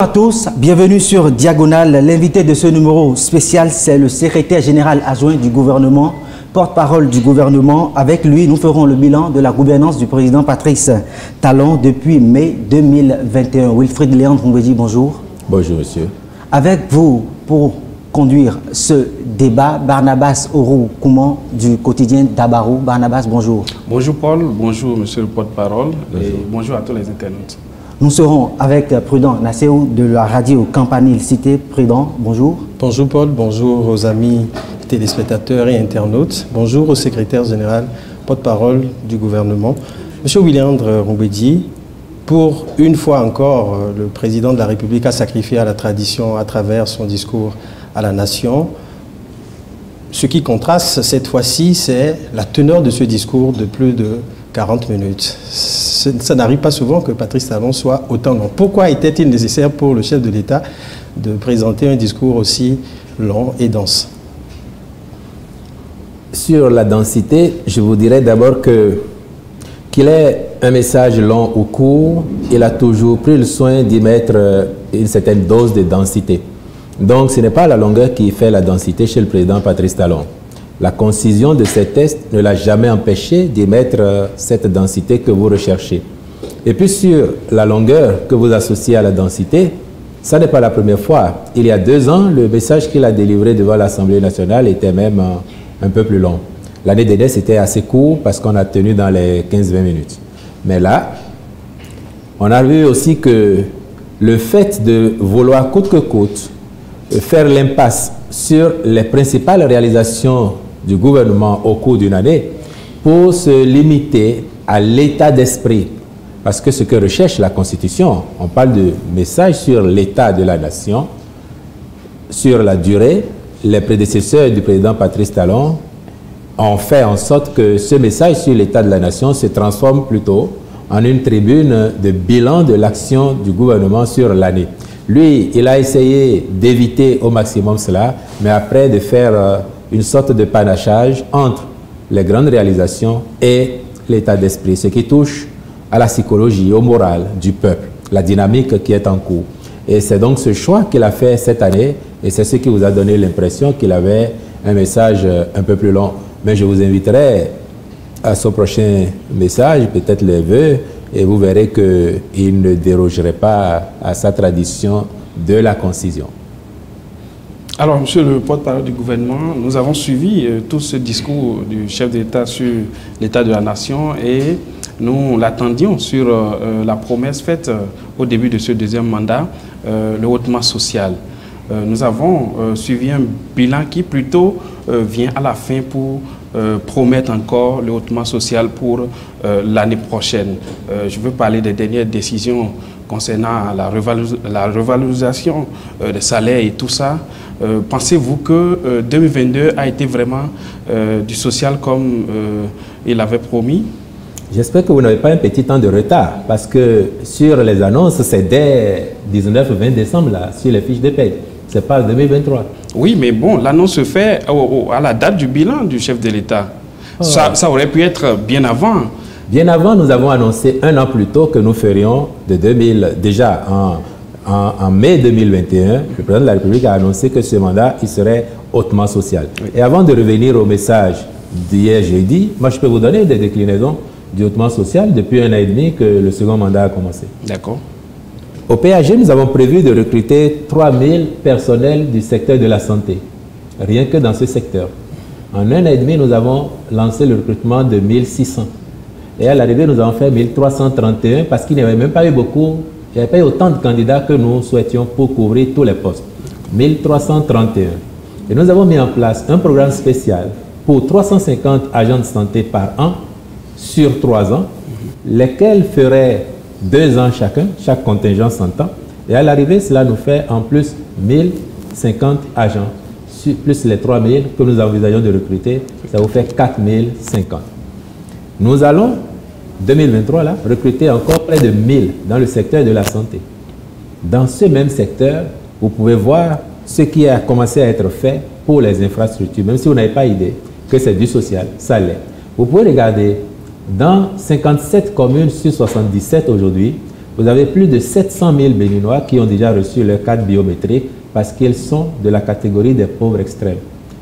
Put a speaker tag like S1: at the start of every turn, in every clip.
S1: Bonjour à tous, bienvenue sur Diagonale. L'invité de ce numéro spécial, c'est le secrétaire général adjoint du gouvernement, porte-parole du gouvernement. Avec lui, nous ferons le bilan de la gouvernance du président Patrice Talon depuis mai 2021. Wilfried Léandre Rombedi, bonjour.
S2: Bonjour, monsieur.
S1: Avec vous, pour conduire ce débat, Barnabas Oro-Kouman du quotidien Dabarou. Barnabas, bonjour.
S3: Bonjour Paul, bonjour monsieur le porte-parole et bonjour à tous les internautes.
S1: Nous serons avec Prudent Nasséou de la radio Campanile Cité. Prudent, bonjour.
S4: Bonjour Paul, bonjour aux amis téléspectateurs et internautes. Bonjour au secrétaire général, porte-parole du gouvernement. Monsieur Williandre Rombedi, pour une fois encore, le président de la République a sacrifié à la tradition à travers son discours à la nation. Ce qui contraste cette fois-ci, c'est la teneur de ce discours de plus de 40 minutes. Ça n'arrive pas souvent que Patrice Talon soit autant long. Pourquoi était-il nécessaire pour le chef de l'État de présenter un discours aussi long et dense?
S2: Sur la densité, je vous dirais d'abord qu'il ait un message long ou court, il a toujours pris le soin d'y mettre une certaine dose de densité. Donc ce n'est pas la longueur qui fait la densité chez le président Patrice Talon. La concision de ces tests ne l'a jamais empêché d'y mettre cette densité que vous recherchez. Et puis sur la longueur que vous associez à la densité, ça n'est pas la première fois. Il y a 2 ans, le message qu'il a délivré devant l'Assemblée nationale était même un peu plus long. L'année dernière, c'était assez court parce qu'on a tenu dans les 15-20 minutes. Mais là, on a vu aussi que le fait de vouloir coûte que coûte faire l'impasse sur les principales réalisations du gouvernement au cours d'une année pour se limiter à l'état d'esprit. Parce que ce que recherche la Constitution, on parle de message sur l'état de la nation, sur la durée. Les prédécesseurs du président Patrice Talon ont fait en sorte que ce message sur l'état de la nation se transforme plutôt en une tribune de bilan de l'action du gouvernement sur l'année. Lui, il a essayé d'éviter au maximum cela, mais après de faire une sorte de panachage entre les grandes réalisations et l'état d'esprit, ce qui touche à la psychologie, au moral du peuple, la dynamique qui est en cours. Et c'est donc ce choix qu'il a fait cette année, et c'est ce qui vous a donné l'impression qu'il avait un message un peu plus long. Mais je vous inviterai à son prochain message, peut-être les vœux, et vous verrez qu'il ne dérogerait pas à sa tradition de la concision.
S3: Alors, monsieur le porte-parole du gouvernement, nous avons suivi tout ce discours du chef d'État sur l'état de la nation et nous l'attendions sur la promesse faite au début de ce deuxième mandat, le hautement social. Nous avons suivi un bilan qui plutôt vient à la fin pour promettre encore le hautement social pour l'année prochaine. Je veux parler des dernières décisions concernant la revalorisation des salaires et tout ça. Pensez-vous que 2022 a été vraiment du social comme il avait promis?
S2: J'espère que vous n'avez pas un petit temps de retard, parce que sur les annonces, c'est dès 19-20 décembre, là, sur les fiches de paie. C'est pas 2023.
S3: Oui, mais bon, l'annonce se fait à la date du bilan du chef de l'État. Oh. Ça aurait pu être bien avant.
S2: Bien avant, nous avons annoncé 1 an plus tôt que nous ferions déjà en mai 2021, le président de la République a annoncé que ce mandat, il serait hautement social. Oui. Et avant de revenir au message d'hier jeudi, moi je peux vous donner des déclinaisons du hautement social depuis 1 an et demi que le second mandat a commencé.
S3: D'accord.
S2: Au PAG, nous avons prévu de recruter 3000 personnels du secteur de la santé, rien que dans ce secteur. En 1 an et demi, nous avons lancé le recrutement de 1600. Et à l'arrivée, nous avons fait 1331 parce qu'il n'y avait même pas eu beaucoup, il n'y avait pas eu autant de candidats que nous souhaitions pour couvrir tous les postes. 1331. Et nous avons mis en place un programme spécial pour 350 agents de santé par an sur 3 ans, lesquels feraient 2 ans chacun, chaque contingent 100 ans. Et à l'arrivée, cela nous fait en plus 1050 agents, plus les 3000 que nous envisageons de recruter, ça vous fait 4050. Nous allons, 2023, là, recruter encore près de 1000 dans le secteur de la santé. Dans ce même secteur, vous pouvez voir ce qui a commencé à être fait pour les infrastructures, même si vous n'avez pas idée que c'est du social, ça l'est. Vous pouvez regarder, dans 57 communes sur 77 aujourd'hui, Vous avez plus de 700 000 Béninois qui ont déjà reçu leur carte biométrique parce qu'ils sont de la catégorie des pauvres extrêmes,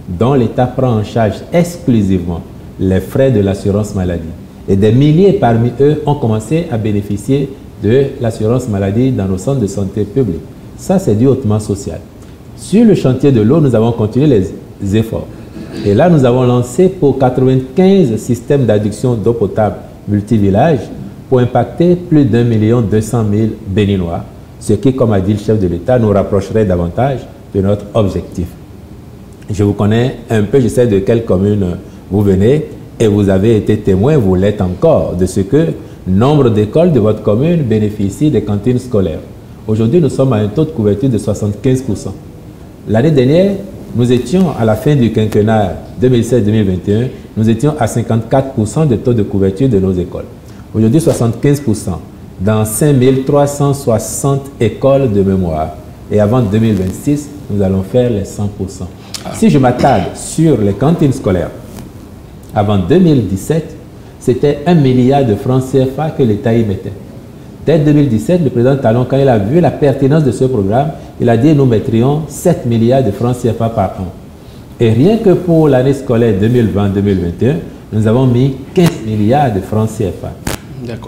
S2: dont l'État prend en charge exclusivement les frais de l'assurance maladie. Et des milliers parmi eux ont commencé à bénéficier de l'assurance maladie dans nos centres de santé publics. Ça, c'est du hautement social. Sur le chantier de l'eau, nous avons continué les efforts. Et là, nous avons lancé pour 95 systèmes d'adduction d'eau potable multivillage pour impacter plus d'1 200 000 Béninois, ce qui, comme a dit le chef de l'État, nous rapprocherait davantage de notre objectif. Je vous connais un peu, je sais de quelle commune vous venez et vous avez été témoin, vous l'êtes encore, de ce que nombre d'écoles de votre commune bénéficient des cantines scolaires. Aujourd'hui, nous sommes à un taux de couverture de 75%. L'année dernière, nous étions à la fin du quinquennat 2016-2021, nous étions à 54% de taux de couverture de nos écoles. Aujourd'hui, 75% dans 5360 écoles de mémoire. Et avant 2026, nous allons faire les 100%. Si je m'attarde sur les cantines scolaires, avant 2017, c'était 1 milliard de francs CFA que l'État y mettait. Dès 2017, le président Talon, quand il a vu la pertinence de ce programme, il a dit nous mettrions 7 milliards de francs CFA par an. Et rien que pour l'année scolaire 2020-2021, nous avons mis 15 milliards de francs CFA.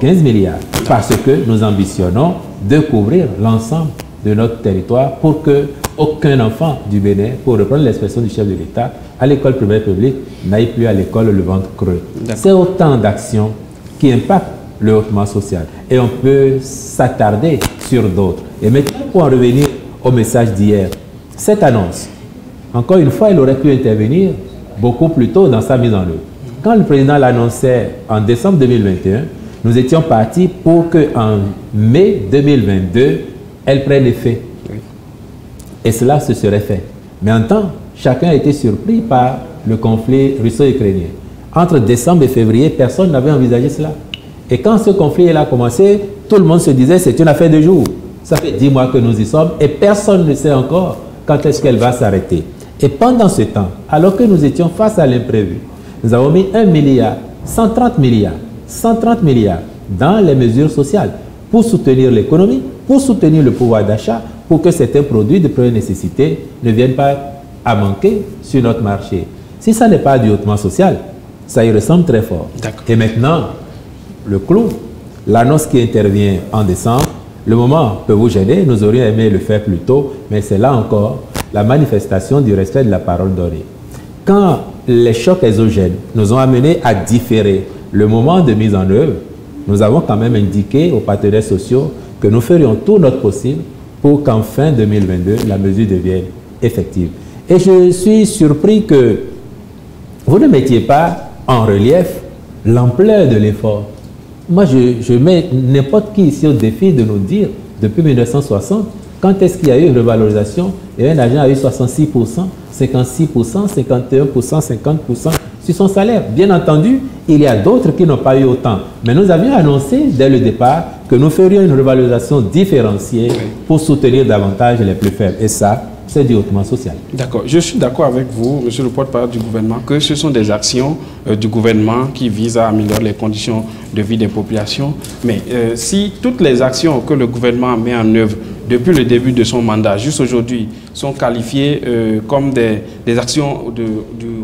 S2: 15 milliards. Parce que nous ambitionnons de couvrir l'ensemble de notre territoire pour que aucun enfant du Bénin, pour reprendre l'expression du chef de l'État, à l'école primaire publique, n'aille plus à l'école le ventre creux. C'est autant d'actions qui impactent le hautement social. Et on peut s'attarder sur d'autres. Et maintenant, pour en revenir au message d'hier, cette annonce, encore une fois, il aurait pu intervenir beaucoup plus tôt dans sa mise en œuvre. Quand le président l'annonçait en décembre 2021, nous étions partis pour qu'en mai 2022, elle prenne effet. Et cela se serait fait. Mais en temps, chacun a été surpris par le conflit russo-ukrainien. Entre décembre et février, personne n'avait envisagé cela. Et quand ce conflit a commencé, tout le monde se disait c'est une affaire de jours. Ça fait 10 mois que nous y sommes et personne ne sait encore quand est-ce qu'elle va s'arrêter. Et pendant ce temps, alors que nous étions face à l'imprévu, nous avons mis 1 milliard, 130 milliards dans les mesures sociales pour soutenir l'économie, pour soutenir le pouvoir d'achat, pour que certains produits de première nécessité ne viennent pas à manquer sur notre marché. Si ça n'est pas du hautement social, ça y ressemble très fort. Et maintenant, le clou, l'annonce qui intervient en décembre, le moment peut vous gêner, nous aurions aimé le faire plus tôt, mais c'est là encore la manifestation du respect de la parole donnée. Quand les chocs exogènes nous ont amenés à différer le moment de mise en œuvre, nous avons quand même indiqué aux partenaires sociaux que nous ferions tout notre possible pour qu'en fin 2022, la mesure devienne effective. Et je suis surpris que vous ne mettiez pas en relief l'ampleur de l'effort. Moi, je mets n'importe qui ici au défi de nous dire, depuis 1960, quand est-ce qu'il y a eu une revalorisation et un agent a eu 66%, 56%, 51%, 50% sur son salaire. Bien entendu, il y a d'autres qui n'ont pas eu autant. Mais nous avions annoncé dès le départ que nous ferions une revalorisation différenciée pour soutenir davantage les plus faibles. Et ça, c'est du hautement social. D'accord.
S3: Je suis d'accord avec vous, monsieur le porte-parole du gouvernement, que ce sont des actions du gouvernement qui visent à améliorer les conditions de vie des populations. Mais si toutes les actions que le gouvernement met en œuvre depuis le début de son mandat, juste aujourd'hui, sont qualifiées comme des actions du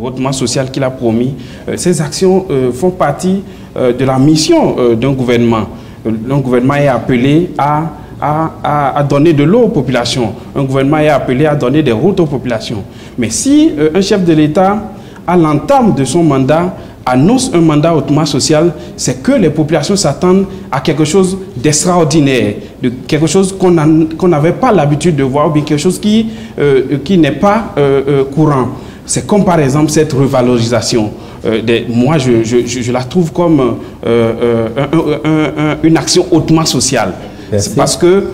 S3: hautement social qu'il a promis, ces actions font partie de la mission d'un gouvernement. Un gouvernement est appelé à donner de l'eau aux populations. Un gouvernement est appelé à donner des routes aux populations. Mais si un chef de l'État, à l'entame de son mandat, annonce un mandat hautement social, c'est que les populations s'attendent à quelque chose d'extraordinaire, de quelque chose qu'on n'avait pas l'habitude de voir, ou bien quelque chose qui n'est pas courant. C'est comme par exemple cette revalorisation. Moi, je la trouve comme une action hautement sociale. Parce que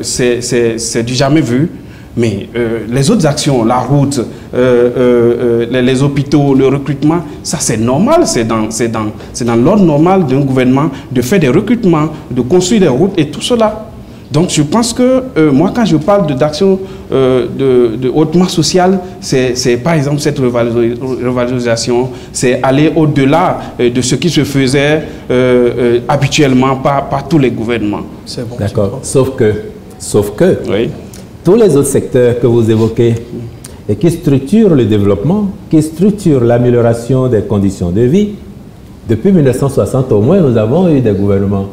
S3: c'est du jamais vu. Mais les autres actions, la route, les hôpitaux, le recrutement, ça c'est normal, c'est dans l'ordre normal d'un gouvernement de faire des recrutements, de construire des routes et tout cela. Donc je pense que moi, quand je parle d'action de hautement sociale, c'est par exemple cette revalorisation, c'est aller au-delà de ce qui se faisait habituellement par tous les gouvernements.
S4: C'est bon.
S2: D'accord. Sauf que
S3: Oui.
S2: tous les autres secteurs que vous évoquez et qui structurent le développement, qui structurent l'amélioration des conditions de vie, depuis 1960 au moins, nous avons eu des gouvernements.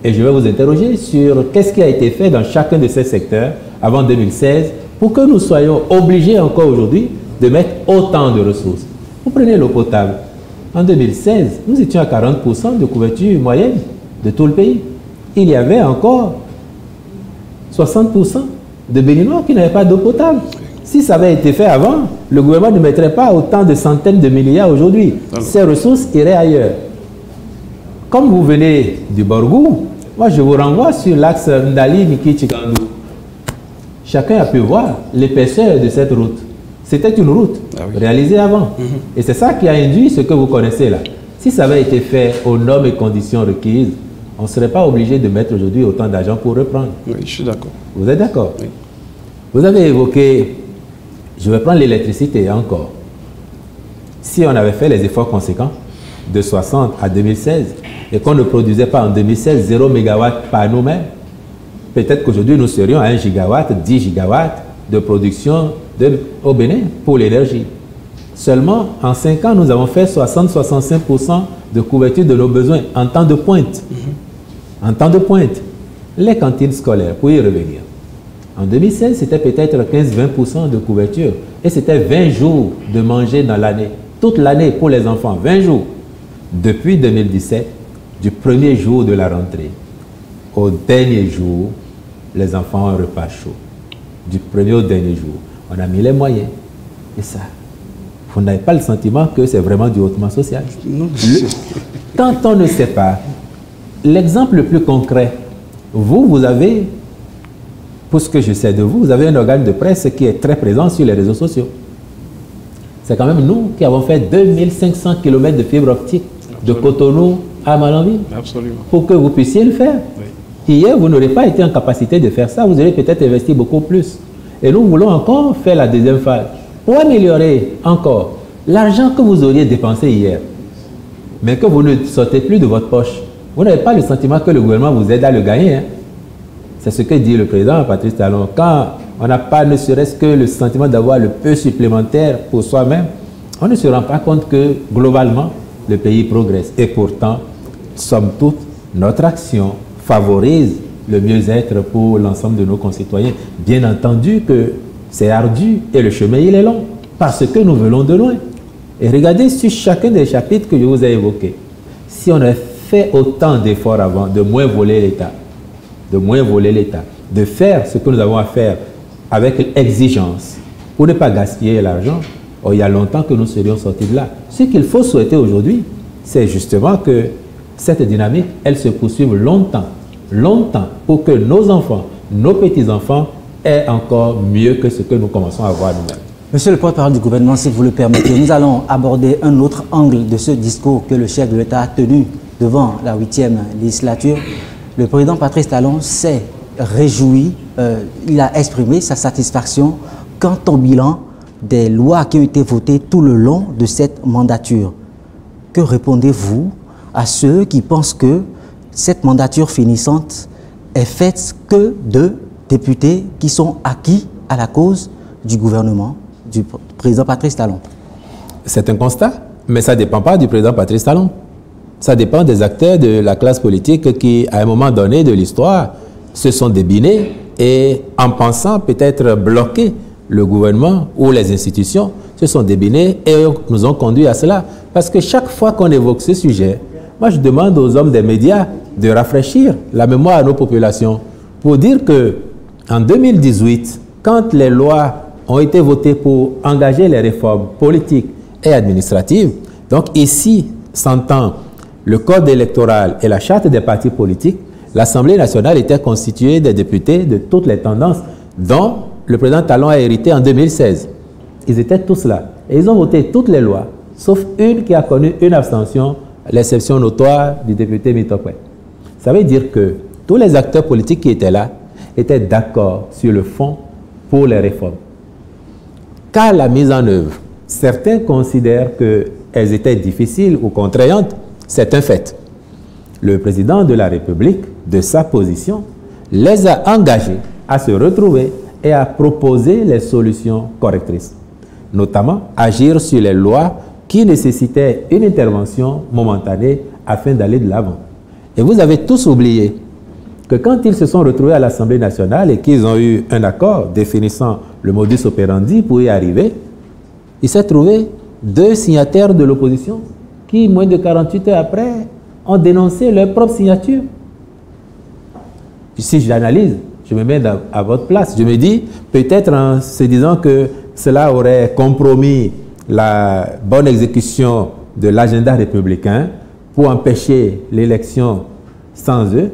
S2: Et je vais vous interroger sur qu'est-ce qui a été fait dans chacun de ces secteurs avant 2016 pour que nous soyons obligés encore aujourd'hui de mettre autant de ressources. Vous prenez l'eau potable. En 2016, nous étions à 40% de couverture moyenne de tout le pays. Il y avait encore 60% de Béninois qui n'avaient pas d'eau potable. Si ça avait été fait avant, le gouvernement ne mettrait pas autant de centaines de milliards aujourd'hui. Ces ressources iraient ailleurs. Comme vous venez du Borgou, moi je vous renvoie sur l'axe Ndali-Niki-Chikandou. Chacun a pu voir l'épaisseur de cette route. C'était une route réalisée avant. Et c'est ça qui a induit ce que vous connaissez là. Si ça avait été fait aux normes et conditions requises, on ne serait pas obligé de mettre aujourd'hui autant d'argent pour reprendre.
S3: Oui, je suis d'accord.
S2: Vous êtes d'accord?
S3: Oui.
S2: Vous avez évoqué, je vais prendre l'électricité encore. Si on avait fait les efforts conséquents de 60 à 2016 et qu'on ne produisait pas en 2016 0 MW par nous-mêmes, peut-être qu'aujourd'hui nous serions à 1 gigawatt, 10 gigawatts de production au Bénin pour l'énergie. Seulement, en 5 ans, nous avons fait 60-65% de couverture de nos besoins en temps de pointe. En temps de pointe. Les cantines scolaires, pour y revenir. En 2016, c'était peut-être 15-20% de couverture. Et c'était 20 jours de manger dans l'année. Toute l'année pour les enfants, 20 jours. Depuis 2017, du premier jour de la rentrée au dernier jour, les enfants ont un repas chaud. Du premier au dernier jour, on a mis les moyens. Et ça, vous n'avez pas le sentiment que c'est vraiment du hautement social.
S3: Non.
S2: Quand on ne sait pas, l'exemple le plus concret, vous avez, pour ce que je sais de vous, vous avez un organe de presse qui est très présent sur les réseaux sociaux. C'est quand même nous qui avons fait 2500 km de fibre optique de Cotonou à Malanville.
S3: Absolument.
S2: Pour que vous puissiez le faire.
S3: Oui.
S2: Hier, vous n'aurez pas été en capacité de faire ça. Vous aurez peut-être investi beaucoup plus. Et nous voulons encore faire la deuxième phase. Pour améliorer encore l'argent que vous auriez dépensé hier, mais que vous ne sortez plus de votre poche. Vous n'avez pas le sentiment que le gouvernement vous aide à le gagner. Hein? C'est ce que dit le président Patrice Talon. Quand on n'a pas ne serait-ce que le sentiment d'avoir le peu supplémentaire pour soi-même, on ne se rend pas compte que globalement, le pays progresse. Et pourtant, somme toute, notre action favorise le mieux-être pour l'ensemble de nos concitoyens. Bien entendu que c'est ardu et le chemin il est long, parce que nous venons de loin. Et regardez sur chacun des chapitres que je vous ai évoqués. Si on avait fait autant d'efforts avant, de moins voler l'État, de faire ce que nous avons à faire avec exigence, pour ne pas gaspiller l'argent, il y a longtemps que nous serions sortis de là. Ce qu'il faut souhaiter aujourd'hui, c'est justement que cette dynamique, elle se poursuive longtemps, pour que nos enfants, nos petits-enfants aient encore mieux que ce que nous commençons à voir nous-mêmes.
S1: Monsieur le porte-parole du gouvernement, si vous le permettez, nous allons aborder un autre angle de ce discours que le chef de l'État a tenu devant la 8e législature. Le président Patrice Talon s'est réjoui, il a exprimé sa satisfaction quant au bilan des lois qui ont été votées tout le long de cette mandature. Que répondez-vous à ceux qui pensent que cette mandature finissante est faite que de députés qui sont acquis à la cause du gouvernement du président Patrice Talon?
S2: C'est un constat, mais ça ne dépend pas du président Patrice Talon. Ça dépend des acteurs de la classe politique qui, à un moment donné de l'histoire, se sont débinés et, en pensant peut-être bloquer le gouvernement ou les institutions, se sont débinés et nous ont conduit à cela. Parce que chaque fois qu'on évoque ce sujet, moi je demande aux hommes des médias de rafraîchir la mémoire à nos populations pour dire que en 2018, quand les lois ont été votées pour engager les réformes politiques et administratives, donc ici s'entend le code électoral et la charte des partis politiques, l'Assemblée nationale était constituée des députés de toutes les tendances dont le président Talon a hérité en 2016. Ils étaient tous là. Et ils ont voté toutes les lois, sauf une qui a connu une abstention, l'exception notoire du député Mitokwe. Ça veut dire que tous les acteurs politiques qui étaient là étaient d'accord sur le fond pour les réformes. Car la mise en œuvre, certains considèrent qu'elles étaient difficiles ou contraignantes, c'est un fait. Le président de la République, de sa position, les a engagés à se retrouver et à proposer les solutions correctrices, notamment agir sur les lois qui nécessitaient une intervention momentanée afin d'aller de l'avant. Et vous avez tous oublié que quand ils se sont retrouvés à l'Assemblée nationale et qu'ils ont eu un accord définissant le modus operandi pour y arriver, il s'est trouvé 2 signataires de l'opposition qui, moins de 48 heures après, ont dénoncé leur propre signature. Si j'analyse, je me mets à votre place, je me dis, peut-être en se disant que cela aurait compromis la bonne exécution de l'agenda républicain pour empêcher l'élection sans eux,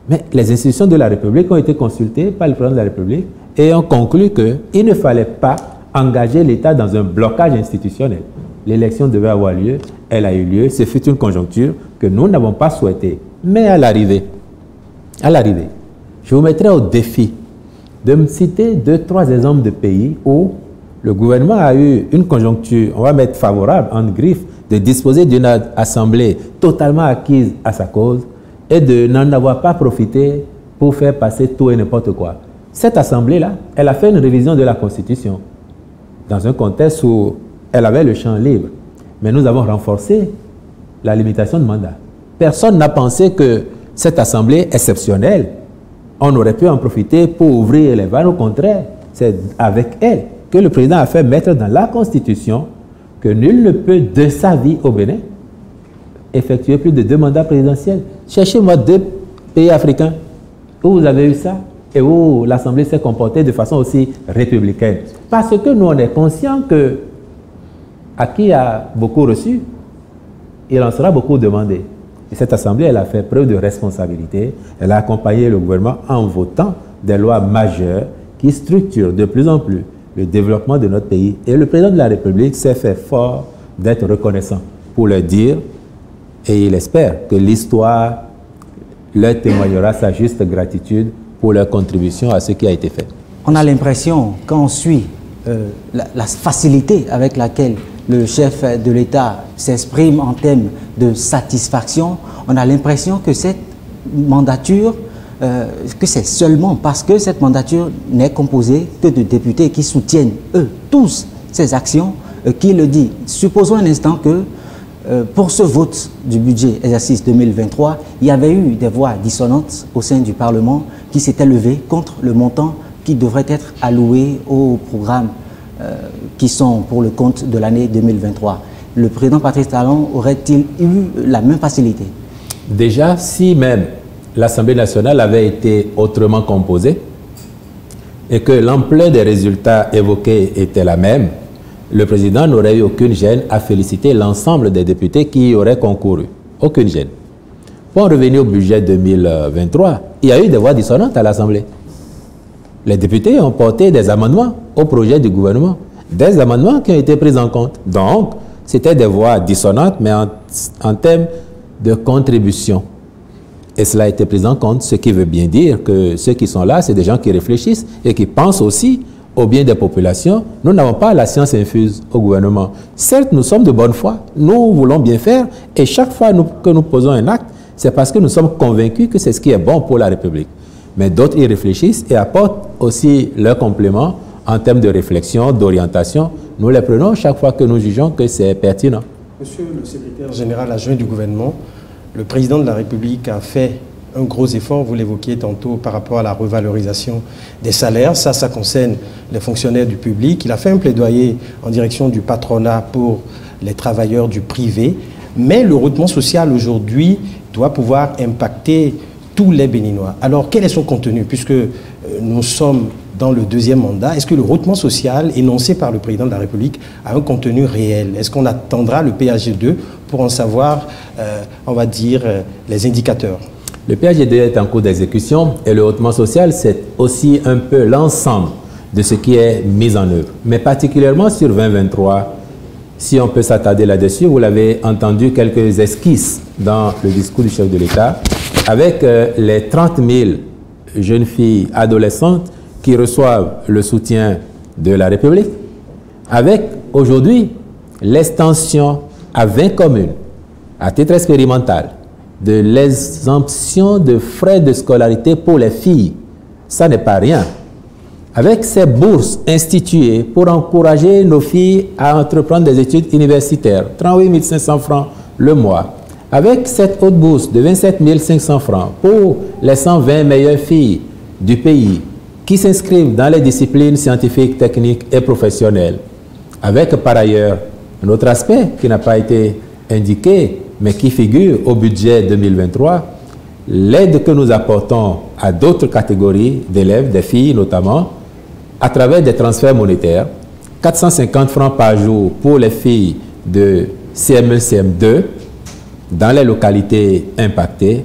S2: mais les institutions de la République ont été consultées par le président de la République et ont conclu qu'il ne fallait pas engager l'État dans un blocage institutionnel. L'élection devait avoir lieu, elle a eu lieu, ce fut une conjoncture que nous n'avons pas souhaitée. Mais à l'arrivée, je vous mettrai au défi de me citer 2-3 exemples de pays où le gouvernement a eu une conjoncture, on va mettre favorable, en griffe, de disposer d'une assemblée totalement acquise à sa cause et de n'en avoir pas profité pour faire passer tout et n'importe quoi. Cette assemblée-là, elle a fait une révision de la Constitution dans un contexte où elle avait le champ libre. Mais nous avons renforcé la limitation de mandat. Personne n'a pensé que cette assemblée exceptionnelle, on aurait pu en profiter pour ouvrir les vannes. Au contraire, c'est avec elle que le président a fait mettre dans la Constitution que nul ne peut, de sa vie au Bénin, effectuer plus de 2 mandats présidentiels. Cherchez-moi 2 pays africains où vous avez eu ça et où l'Assemblée s'est comportée de façon aussi républicaine. Parce que nous, on est conscients que à qui a beaucoup reçu, il en sera beaucoup demandé. Et cette Assemblée, elle a fait preuve de responsabilité. Elle a accompagné le gouvernement en votant des lois majeures qui structurent de plus en plus le développement de notre pays. Et le président de la République s'est fait fort d'être reconnaissant pour leur dire, et il espère que l'histoire leur témoignera sa juste gratitude pour leur contribution à ce qui a été fait.
S1: On a l'impression, quand on suit la facilité avec laquelle le chef de l'État s'exprime en termes de satisfaction, on a l'impression que cette mandature, que c'est seulement parce que cette mandature n'est composée que de députés qui soutiennent, eux, tous ces actions, qui le dit. Supposons un instant que pour ce vote du budget exercice 2023, il y avait eu des voix dissonantes au sein du Parlement qui s'étaient levées contre le montant qui devrait être alloué aux programmes qui sont pour le compte de l'année 2023. Le président Patrice Talon aurait-il eu la même facilité?
S2: Déjà, si même l'Assemblée nationale avait été autrement composée et que l'ampleur des résultats évoqués était la même, le président n'aurait eu aucune gêne à féliciter l'ensemble des députés qui y auraient concouru. Aucune gêne. Pour en revenir au budget 2023, il y a eu des voix dissonantes à l'Assemblée. Les députés ont porté des amendements au projet du gouvernement, des amendements qui ont été pris en compte. Donc, c'était des voix dissonantes, mais en termes de contribution. Et cela a été pris en compte, ce qui veut bien dire que ceux qui sont là, c'est des gens qui réfléchissent et qui pensent aussi au bien des populations. Nous n'avons pas la science infuse au gouvernement. Certes, nous sommes de bonne foi, nous voulons bien faire, et chaque fois que nous posons un acte, c'est parce que nous sommes convaincus que c'est ce qui est bon pour la République. Mais d'autres y réfléchissent et apportent aussi leur complément en termes de réflexion, d'orientation. Nous les prenons chaque fois que nous jugeons que c'est pertinent.
S4: Monsieur le secrétaire général adjoint du gouvernement, le président de la République a fait un gros effort, vous l'évoquiez tantôt, par rapport à la revalorisation des salaires. Ça concerne les fonctionnaires du public. Il a fait un plaidoyer en direction du patronat pour les travailleurs du privé. Mais le rehaussement social aujourd'hui doit pouvoir impacter tous les Béninois. Alors, quel est son contenu? Puisque nous sommes dans le 2e mandat, est-ce que le rehaussement social énoncé par le président de la République a un contenu réel? Est-ce qu'on attendra le PAG2 pour en savoir, on va dire, les indicateurs?
S2: Le PAG2 est en cours d'exécution et le rehaussement social, c'est aussi un peu l'ensemble de ce qui est mis en œuvre. Mais particulièrement sur 2023, si on peut s'attarder là-dessus, vous l'avez entendu, quelques esquisses dans le discours du chef de l'État, avec les 30 000 jeunes filles adolescentes qui reçoivent le soutien de la République, avec aujourd'hui l'extension à 20 communes, à titre expérimental, de l'exemption de frais de scolarité pour les filles. Ça n'est pas rien. Avec ces bourses instituées pour encourager nos filles à entreprendre des études universitaires, 38 500 francs le mois, avec cette haute bourse de 27 500 francs pour les 120 meilleures filles du pays qui s'inscrivent dans les disciplines scientifiques, techniques et professionnelles, avec par ailleurs un autre aspect qui n'a pas été indiqué, mais qui figure au budget 2023, l'aide que nous apportons à d'autres catégories d'élèves, des filles notamment, à travers des transferts monétaires, 450 francs par jour pour les filles de CM1, CM2, dans les localités impactées.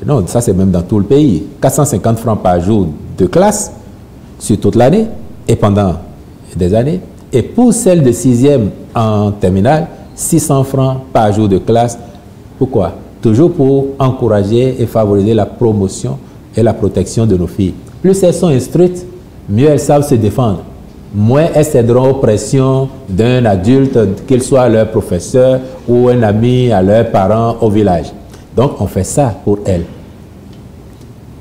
S2: Non, ça c'est même dans tout le pays. 450 francs par jour de classe sur toute l'année et pendant des années. Et pour celles de 6e en terminale, 600 francs par jour de classe. Pourquoi? Toujours pour encourager et favoriser la promotion et la protection de nos filles. Plus elles sont instruites, mieux elles savent se défendre. Moins elles céderont aux pressions d'un adulte, qu'il soit leur professeur ou un ami à leurs parents au village. Donc on fait ça pour elles.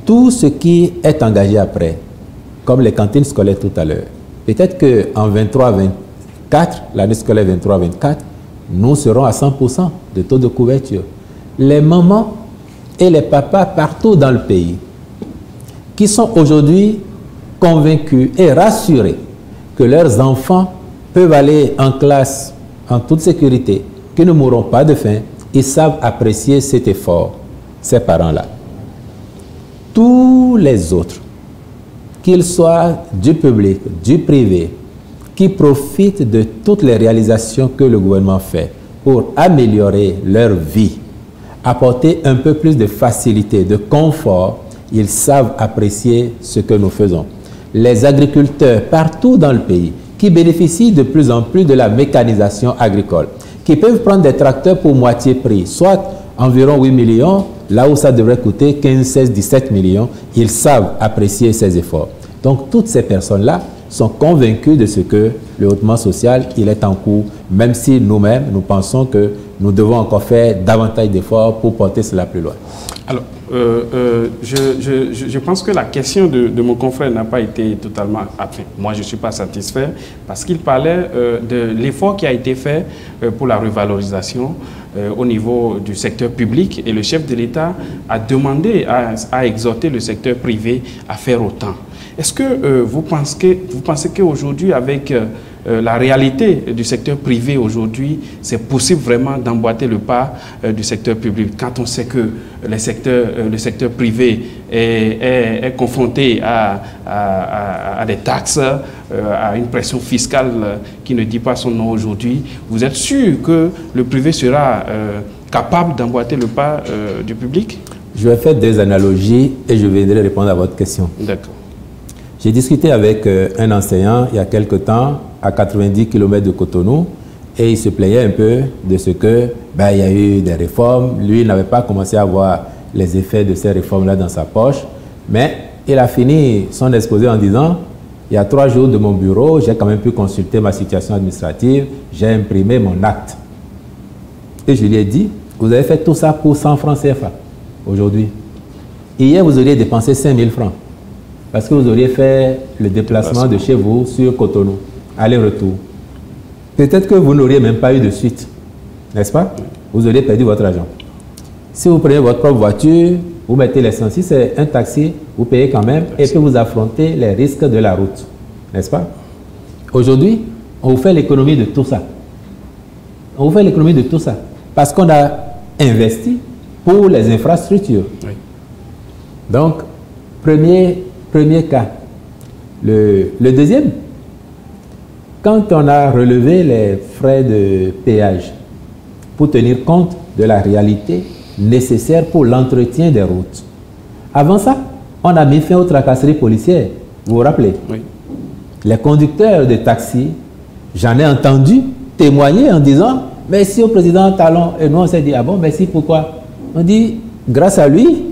S2: Tout ce qui est engagé après, comme les cantines scolaires tout à l'heure, peut-être qu'en 23-24, l'année scolaire 23-24, nous serons à 100% de taux de couverture. Les mamans et les papas partout dans le pays qui sont aujourd'hui convaincus et rassurés que leurs enfants peuvent aller en classe en toute sécurité, qu'ils ne mourront pas de faim, ils savent apprécier cet effort, ces parents-là. Tous les autres, qu'ils soient du public, du privé, qui profitent de toutes les réalisations que le gouvernement fait pour améliorer leur vie, apporter un peu plus de facilité, de confort, ils savent apprécier ce que nous faisons. Les agriculteurs partout dans le pays qui bénéficient de plus en plus de la mécanisation agricole, qui peuvent prendre des tracteurs pour moitié prix, soit environ 8 millions, là où ça devrait coûter 15, 16, 17 millions, ils savent apprécier ces efforts. Donc toutes ces personnes-là sont convaincus de ce que le hautement social, il est en cours, même si nous-mêmes, nous pensons que nous devons encore faire davantage d'efforts pour porter cela plus loin.
S3: Alors, je pense que la question de mon confrère n'a pas été totalement... Enfin, moi, je ne suis pas satisfait parce qu'il parlait de l'effort qui a été fait pour la revalorisation au niveau du secteur public et le chef de l'État a demandé, a exhorté le secteur privé à faire autant. Est-ce que vous pensez qu'aujourd'hui, avec la réalité du secteur privé aujourd'hui, c'est possible vraiment d'emboîter le pas du secteur public quand on sait que le secteur privé est confronté à des taxes, à une pression fiscale qui ne dit pas son nom aujourd'hui? Vous êtes sûr que le privé sera capable d'emboîter le pas du public?
S2: Je vais faire des analogies et je viendrai répondre à votre question.
S3: D'accord.
S2: J'ai discuté avec un enseignant il y a quelque temps à 90 km de Cotonou et il se plaignait un peu de ce que il y a eu des réformes. Lui, il n'avait pas commencé à voir les effets de ces réformes-là dans sa poche, mais il a fini son exposé en disant « Il y a 3 jours de mon bureau, j'ai quand même pu consulter ma situation administrative, j'ai imprimé mon acte. » Et je lui ai dit « Vous avez fait tout ça pour 100 francs CFA aujourd'hui. Hier, vous auriez dépensé 5 000 francs. Parce que vous auriez fait le déplacement de chez vous sur Cotonou, aller-retour. Peut-être que vous n'auriez même pas eu de suite, n'est-ce pas? Vous auriez perdu votre argent. Si vous prenez votre propre voiture, vous mettez l'essence. Si c'est un taxi, vous payez quand même et puis vous affrontez les risques de la route, n'est-ce pas? Aujourd'hui, on vous fait l'économie de tout ça. On vous fait l'économie de tout ça parce qu'on a investi pour les infrastructures. Oui. Donc, premier cas. Le deuxième, quand on a relevé les frais de péage pour tenir compte de la réalité nécessaire pour l'entretien des routes. Avant ça, on a mis fin aux tracasseries policières. Vous vous rappelez? Oui. Les conducteurs de taxi, j'en ai entendu témoigner en disant « Merci au président Talon ». Et nous, on s'est dit « Ah bon, merci, pourquoi ?» On dit « Grâce à lui,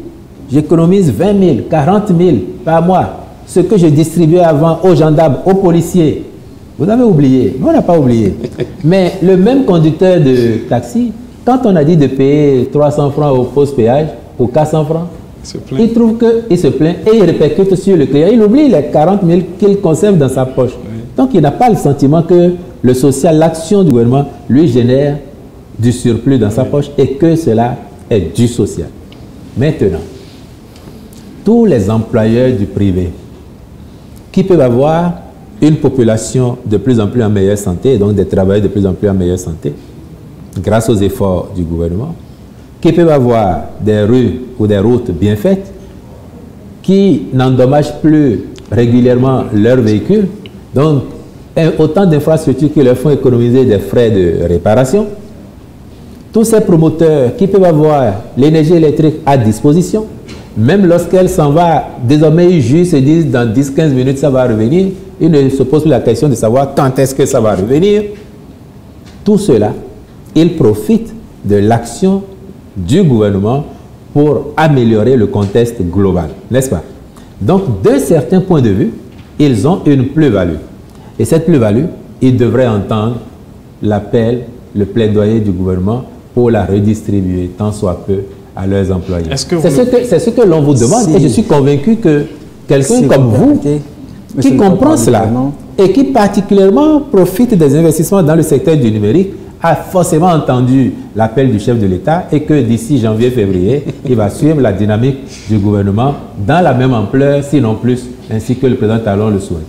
S2: j'économise 20 000, 40 000 par mois. Ce que je distribuais avant aux gendarmes, aux policiers. Vous avez oublié, mais on n'a pas oublié. Mais le même conducteur de taxi, quand on a dit de payer 300 francs au poste péage, ou 400 francs, il trouve qu'il se plaint et il répercute sur le client. Il oublie les 40 000 qu'il conserve dans sa poche. Oui. Donc il n'a pas le sentiment que le social, l'action du gouvernement, lui génère du surplus dans sa poche et que cela est du social. Maintenant, tous les employeurs du privé qui peuvent avoir une population de plus en plus en meilleure santé, et donc des travailleurs de plus en plus en meilleure santé, grâce aux efforts du gouvernement, qui peuvent avoir des rues ou des routes bien faites, qui n'endommagent plus régulièrement leurs véhicules, donc autant d'infrastructures qui leur font économiser des frais de réparation. Tous ces promoteurs qui peuvent avoir l'énergie électrique à disposition, même lorsqu'elle s'en va, désormais ils jugent, se disent dans 10-15 minutes ça va revenir, ils ne se posent plus la question de savoir quand est-ce que ça va revenir. Tout cela, ils profitent de l'action du gouvernement pour améliorer le contexte global, n'est-ce pas? Donc, de certains points de vue, ils ont une plus-value. Et cette plus-value, ils devraient entendre l'appel, le plaidoyer du gouvernement pour la redistribuer tant soit peu à leurs employés. C'est ce que l'on vous demande et je suis convaincu que quelqu'un comme vous, qui comprend cela et qui particulièrement profite des investissements dans le secteur du numérique, a forcément entendu l'appel du chef de l'État et que d'ici janvier-février, il va suivre la dynamique du gouvernement dans la même ampleur, sinon plus, ainsi que le président Talon le souhaite.